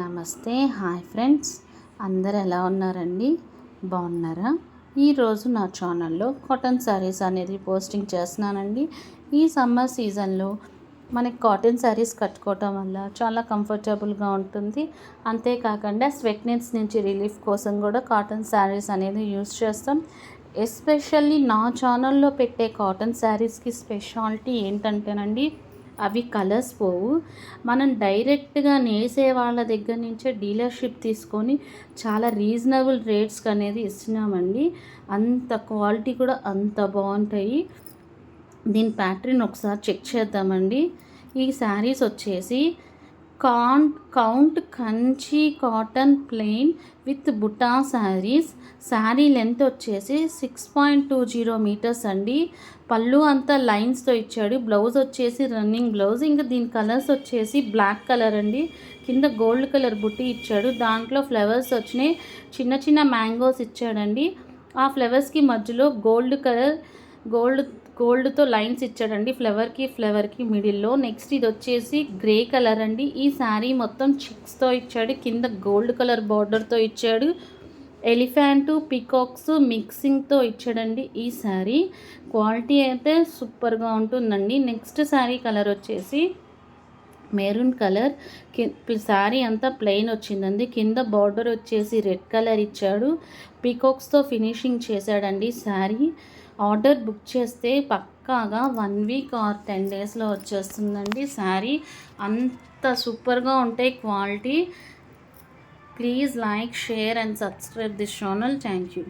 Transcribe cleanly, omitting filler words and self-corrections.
నమస్తే hi friends, అందరు ఎలా ఉన్నారండి? బాగున్నారా? ఈరోజు నా ఛానల్లో కాటన్ శారీస్ అనేది పోస్టింగ్ చేస్తున్నానండి. ఈ సమ్మర్ సీజన్లో మనకి కాటన్ శారీస్ కట్టుకోవటం వల్ల చాలా కంఫర్టబుల్గా ఉంటుంది. అంతేకాకుండా స్వెట్నెస్ నుంచి రిలీఫ్ కోసం కూడా కాటన్ శారీస్ అనేది యూస్ చేస్తాం. ఎస్పెషల్లీ నా ఛానల్లో పెట్టే కాటన్ శారీస్కి స్పెషాలిటీ ఏంటంటేనండి, అవి కలర్స్ పోవు. మనం డైరెక్ట్గా నేసే వాళ్ళ దగ్గర నుంచే డీలర్షిప్ తీసుకొని చాలా రీజనబుల్ రేట్స్కి అనేది ఇస్తున్నామండి. అంత క్వాలిటీ కూడా అంత బాగుంటాయి. దీని ప్యాటర్న్ ఒకసారి చెక్ చేద్దామండి. ఈ శారీస్ వచ్చేసి count Kanchi cotton plain with బుటా శారీస్. శారీ లెంత్ వచ్చేసి 6.20 మీటర్స్ అండి. పళ్ళు అంతా లైన్స్తో ఇచ్చాడు. బ్లౌజ్ వచ్చేసి రన్నింగ్ బ్లౌజ్. ఇంకా దీని కలర్స్ వచ్చేసి బ్లాక్ కలర్ అండి. కింద గోల్డ్ కలర్ బుట్టి ఇచ్చాడు. దాంట్లో ఫ్లవర్స్ వచ్చినాయి, చిన్న చిన్న మ్యాంగోస్ ఇచ్చాడండి. ఆ ఫ్లవర్స్కి మధ్యలో గోల్డ్తో లైన్స్ ఇచ్చాడండి, ఫ్లవర్కి మిడిల్లో. నెక్స్ట్ ఇది వచ్చేసి గ్రే కలర్ అండి. ఈ శారీ మొత్తం చిక్స్తో ఇచ్చాడు, కింద గోల్డ్ కలర్ బార్డర్తో ఇచ్చాడు. ఎలిఫెంట్ పీకాక్స్ మిక్సింగ్తో ఇచ్చాడండి. ఈ శారీ క్వాలిటీ అయితే సూపర్గా ఉంటుందండి. నెక్స్ట్ శారీ కలర్ వచ్చేసి మెరూన్ కలర్. శారీ అంతా ప్లెయిన్ వచ్చిందండి. కింద బార్డర్ వచ్చేసి రెడ్ కలర్ ఇచ్చాడు. పీకాక్స్తో ఫినిషింగ్ చేశాడండి. శారీ ఆర్డర్ బుక్ చేస్తే పక్కాగా 1 వీక్ ఆర్ 10 డేస్లో వచ్చేస్తుందండి. శారీ అంత సూపర్గా ఉంటాయి quality. Please like, share and subscribe this channel. Thank you.